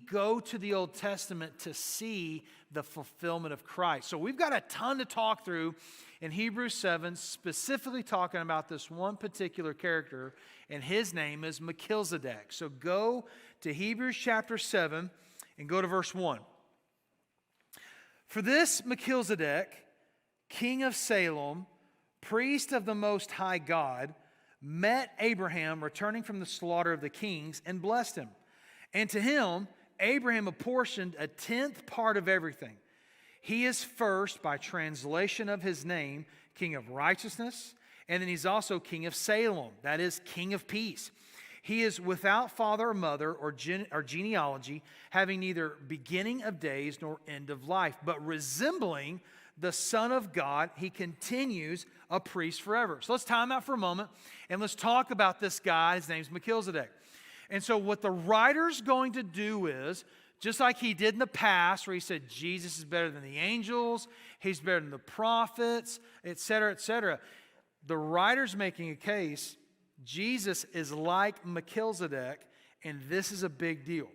go to the Old Testament to see the fulfillment of Christ. So we've got a ton to talk through in Hebrews 7, specifically talking about this one particular character, and his name is Melchizedek. So go to Hebrews chapter 7 and go to verse 1. For this Melchizedek, king of Salem, priest of the Most High God, met Abraham returning from the slaughter of the kings and blessed him. And to him, Abraham apportioned a tenth part of everything. He is first, by translation of his name, king of righteousness, and then he's also king of Salem, that is, king of peace. He is without father or mother or genealogy, having neither beginning of days nor end of life, but resembling the Son of God, he continues a priest forever. So let's time out for a moment and let's talk about this guy. His name's Melchizedek. And so what the writer's going to do is, just like he did in the past, where he said Jesus is better than the angels, he's better than the prophets, etc., etc., the writer's making a case, Jesus is like Melchizedek, and this is a big deal.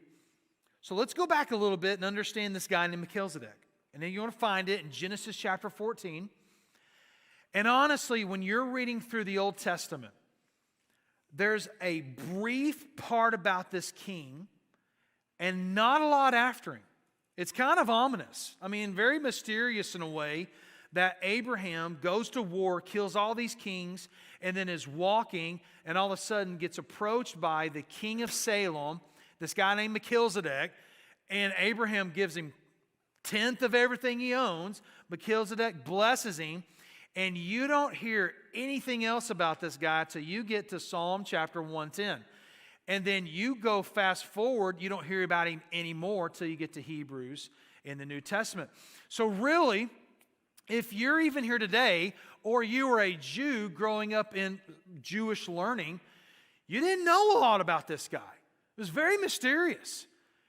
So let's go back a little bit and understand this guy named Melchizedek. And then you want to find it in Genesis chapter 14. And honestly, when you're reading through the Old Testament, there's a brief part about this king and not a lot after him. It's kind of ominous. I mean, very mysterious in a way that Abraham goes to war, kills all these kings, and then is walking and all of a sudden gets approached by the king of Salem, this guy named Melchizedek, and Abraham gives him tenth of everything he owns. Melchizedek blesses him, and you don't hear anything else about this guy till you get to Psalm chapter 110. And then you go fast forward, you don't hear about him anymore till you get to Hebrews in the New Testament. So really, if you're even here today, or you were a Jew growing up in Jewish learning, you didn't know a lot about this guy. It was very mysterious.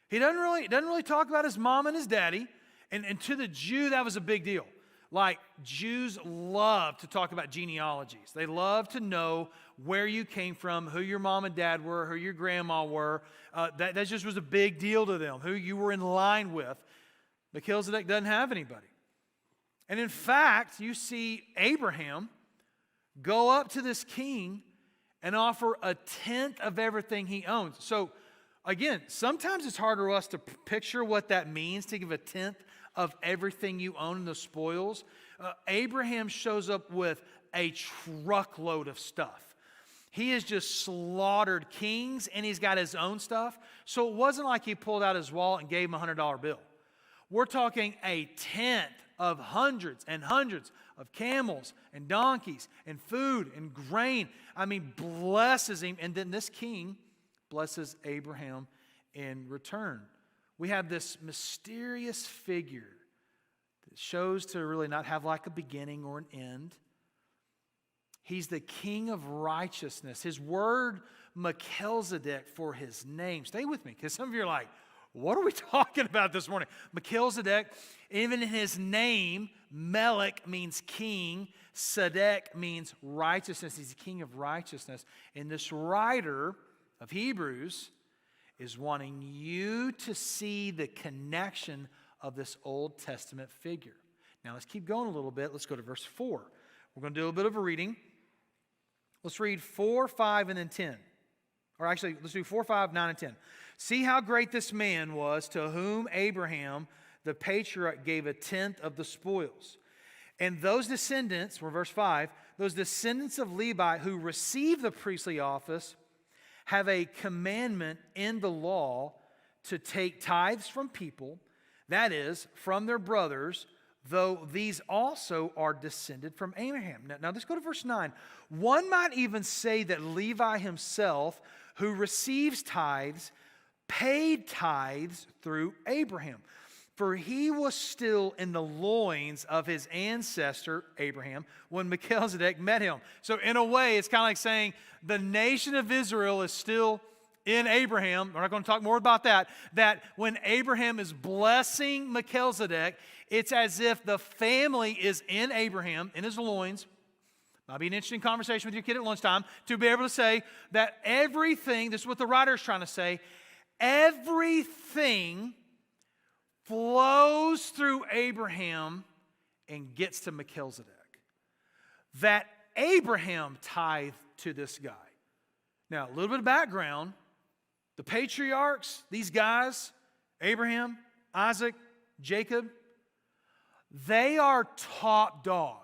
He doesn't really talk about his mom and his daddy. And to the Jew, that was a big deal. Like, Jews love to talk about genealogies. They love to know where you came from, who your mom and dad were, who your grandma were. That just was a big deal to them, who you were in line with. Melchizedek doesn't have anybody. And in fact, you see Abraham go up to this king and offer a tenth of everything he owns. So, again, sometimes it's hard for us to picture what that means, to give a tenth of everything you own in the spoils. Abraham shows up with a truckload of stuff. He has just slaughtered kings, and he's got his own stuff. So it wasn't like he pulled out his wallet and gave him a $100 bill. We're talking a tenth of hundreds and hundreds of camels and donkeys and food and grain. I mean, blesses him. And then this king blesses Abraham in return. We have this mysterious figure that shows to really not have like a beginning or an end. He's the king of righteousness. His word, Melchizedek, for his name. Stay with me, because some of you are like, what are we talking about this morning? Melchizedek, even in his name, Melech means king. Sedek means righteousness. He's the king of righteousness. And this writer of Hebrews is wanting you to see the connection of this Old Testament figure. Now let's keep going a little bit. Let's go to verse 4. We're going to do a bit of a reading. Let's read 4, 5, and then 10. Or actually, let's do 4, 5, 9, and 10. See how great this man was, to whom Abraham, the patriarch, gave a tenth of the spoils. And those descendants, we're verse 5, those descendants of Levi who received the priestly office have a commandment in the law to take tithes from people, that is, from their brothers, though these also are descended from Abraham. Now let's go to verse 9. One might even say that Levi himself, who receives tithes, paid tithes through Abraham, for he was still in the loins of his ancestor Abraham when Melchizedek met him. So in a way, it's kind of like saying the nation of Israel is still in Abraham. We're not going to talk more about that. That when Abraham is blessing Melchizedek, it's as if the family is in Abraham, in his loins. Might be an interesting conversation with your kid at lunchtime to be able to say that everything, this is what the writer is trying to say, everything everything flows through Abraham and gets to Melchizedek. That Abraham tithed to this guy. Now, a little bit of background. The patriarchs, these guys, Abraham, Isaac, Jacob, they are top dog,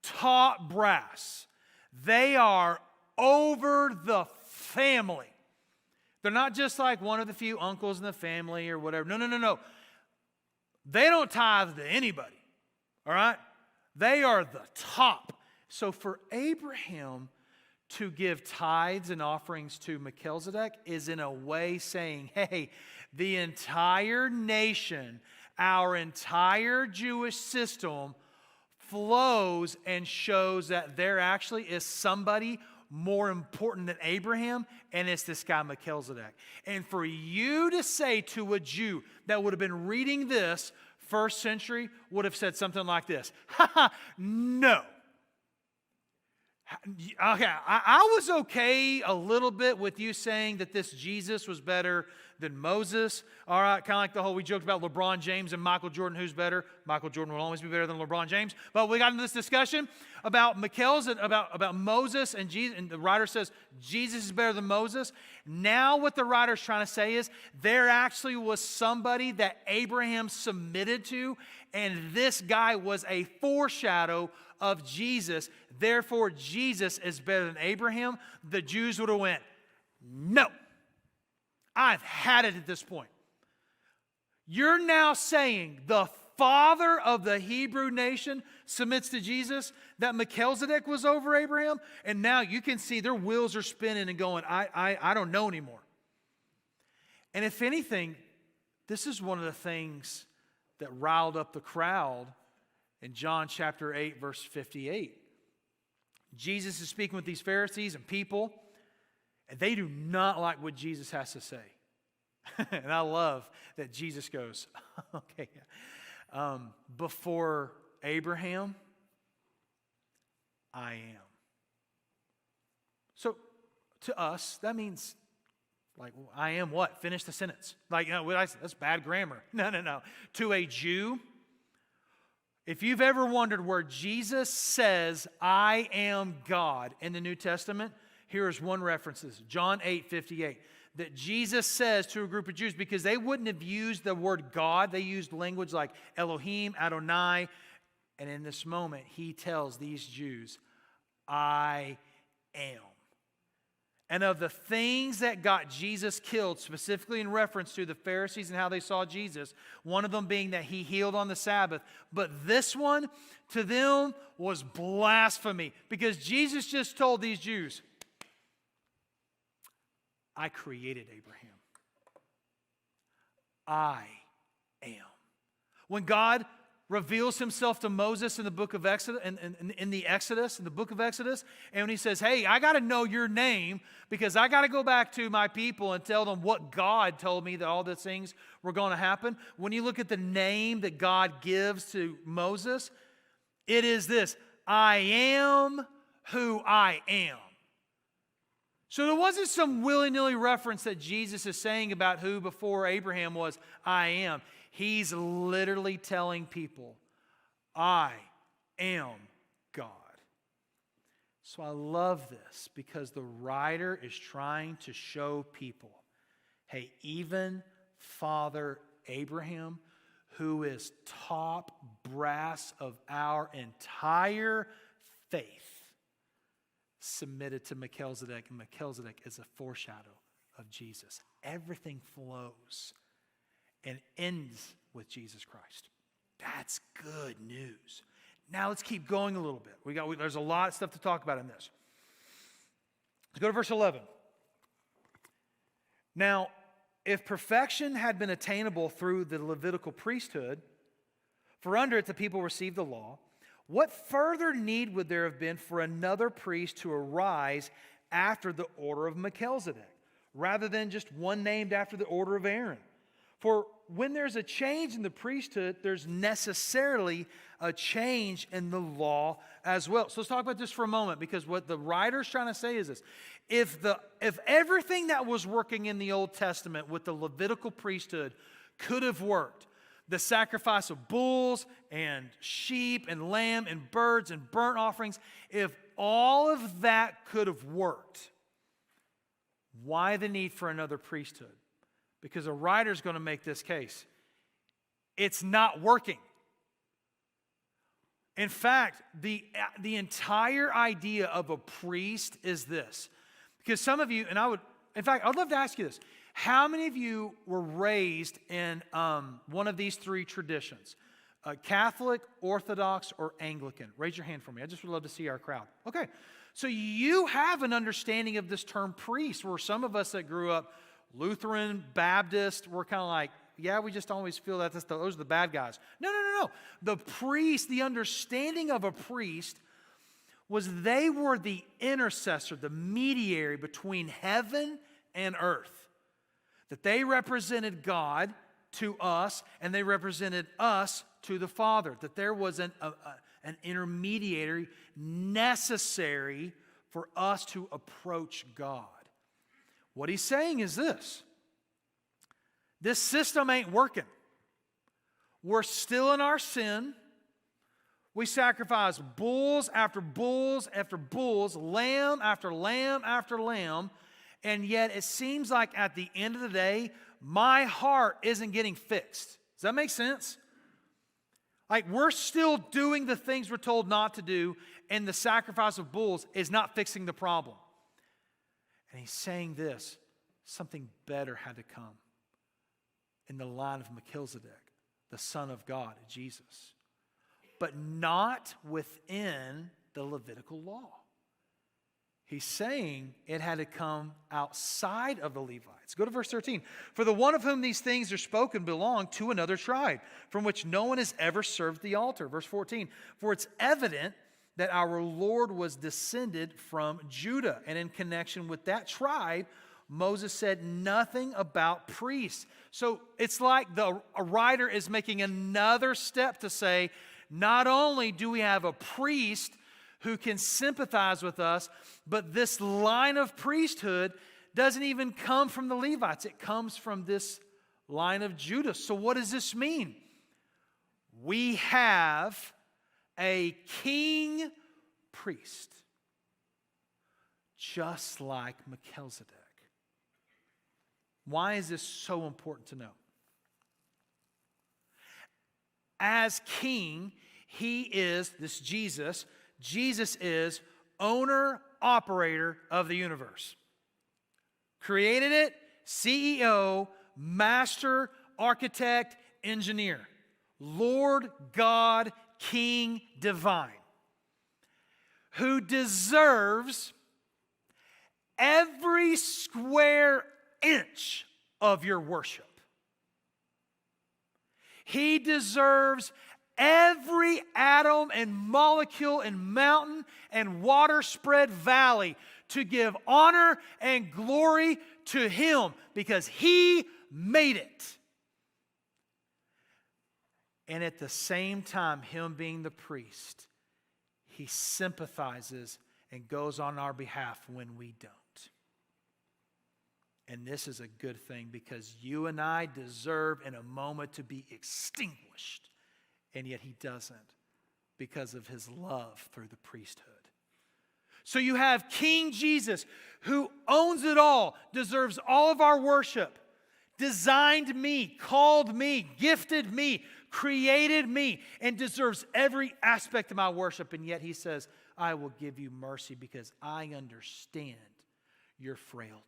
top brass. They are over the family. They're not just like one of the few uncles in the family or whatever. No. They don't tithe to anybody, all right? They are the top. So for Abraham to give tithes and offerings to Melchizedek is in a way saying, hey, the entire nation, our entire Jewish system flows and shows that there actually is somebody more important than Abraham, and it's this guy Melchizedek. And for you to say to a Jew that would have been reading this first century would have said something like this, no. Okay, I was okay a little bit with you saying that this Jesus was better than Moses. All right, kind of like the whole, we joked about LeBron James and Michael Jordan, who's better? Michael Jordan will always be better than LeBron James. But we got into this discussion about about Moses and Jesus, and the writer says Jesus is better than Moses. Now what the writer's trying to say is there actually was somebody that Abraham submitted to, and this guy was a foreshadow of Jesus. Therefore, Jesus is better than Abraham. The Jews would have went, no. I've had it at this point. You're now saying the father of the Hebrew nation submits to Jesus, that Melchizedek was over Abraham, and now you can see their wheels are spinning and going, I don't know anymore. And if anything, this is one of the things that riled up the crowd in John chapter 8, verse 58. Jesus is speaking with these Pharisees and people, and they do not like what Jesus has to say. And I love that Jesus goes, okay, before Abraham, I am. So to us, that means, like, I am what? Finish the sentence. Like, you know, that's bad grammar. No. To a Jew, if you've ever wondered where Jesus says, I am God in the New Testament, here is one reference. John 8:58. That Jesus says to a group of Jews, because they wouldn't have used the word God. They used language like Elohim, Adonai. And in this moment, he tells these Jews, I am. And of the things that got Jesus killed, specifically in reference to the Pharisees and how they saw Jesus, one of them being that he healed on the Sabbath. But this one, to them, was blasphemy. Because Jesus just told these Jews, I created Abraham. I am. When God reveals himself to Moses in the book of Exodus, in the book of Exodus, and when he says, hey, I got to know your name because I got to go back to my people and tell them what God told me that all these things were going to happen. When you look at the name that God gives to Moses, it is this, I am who I am. So there wasn't some willy-nilly reference that Jesus is saying about who before Abraham was, I am. He's literally telling people, I am God. So I love this because the writer is trying to show people, hey, even Father Abraham, who is top brass of our entire faith, submitted to Melchizedek, and Melchizedek is a foreshadow of Jesus. Everything flows and ends with Jesus Christ. That's good news. Now let's keep going a little bit. There's a lot of stuff to talk about in this. Let's go to verse 11. Now, if perfection had been attainable through the Levitical priesthood, for under it the people received the law, what further need would there have been for another priest to arise after the order of Melchizedek, rather than just one named after the order of Aaron? For when there's a change in the priesthood, there's necessarily a change in the law as well. So let's talk about this for a moment, because what the writer's trying to say is this. If everything that was working in the Old Testament with the Levitical priesthood could have worked, the sacrifice of bulls and sheep and lamb and birds and burnt offerings, if all of that could have worked, why the need for another priesthood? Because a writer's going to make this case. It's not working. In fact, the entire idea of a priest is this. Because some of you, and I'd love to ask you this. How many of you were raised in one of these three traditions? Catholic, Orthodox, or Anglican? Raise your hand for me. I just would love to see our crowd. Okay. So you have an understanding of this term priest, where some of us that grew up Lutheran, Baptist, we're kind of like, yeah, we just always feel that those are the bad guys. No. The priest, the understanding of a priest was they were the intercessor, the mediator between heaven and earth. That they represented God to us, and they represented us to the Father. That there was an intermediary necessary for us to approach God. What he's saying is this. This system ain't working. We're still in our sin. We sacrifice bulls after bulls after bulls, lamb after lamb after lamb, and yet it seems like at the end of the day, my heart isn't getting fixed. Does that make sense? Like, we're still doing the things we're told not to do, and the sacrifice of bulls is not fixing the problem. And he's saying this, something better had to come in the line of Melchizedek, the Son of God, Jesus. But not within the Levitical law. He's saying it had to come outside of the Levites. Go to verse 13. For the one of whom these things are spoken belonged to another tribe, from which no one has ever served the altar. Verse 14. For it's evident that our Lord was descended from Judah. And in connection with that tribe, Moses said nothing about priests. So it's like a writer is making another step to say, not only do we have a priest who can sympathize with us, but this line of priesthood doesn't even come from the Levites. It comes from this line of Judah. So what does this mean? We have a king priest, just like Melchizedek. Why is this so important to know? As king, he is, this Jesus is owner, operator of the universe. Created it, CEO, master, architect, engineer. Lord, God, King, divine. Who deserves every square inch of your worship. He deserves every atom and molecule and mountain and water spread valley to give honor and glory to Him because He made it. And at the same time, Him being the priest, He sympathizes and goes on our behalf when we don't. And this is a good thing because you and I deserve in a moment to be extinguished. And yet He doesn't because of His love through the priesthood. So you have King Jesus who owns it all, deserves all of our worship, designed me, called me, gifted me, created me, and deserves every aspect of my worship. And yet He says, I will give you mercy because I understand your frailty.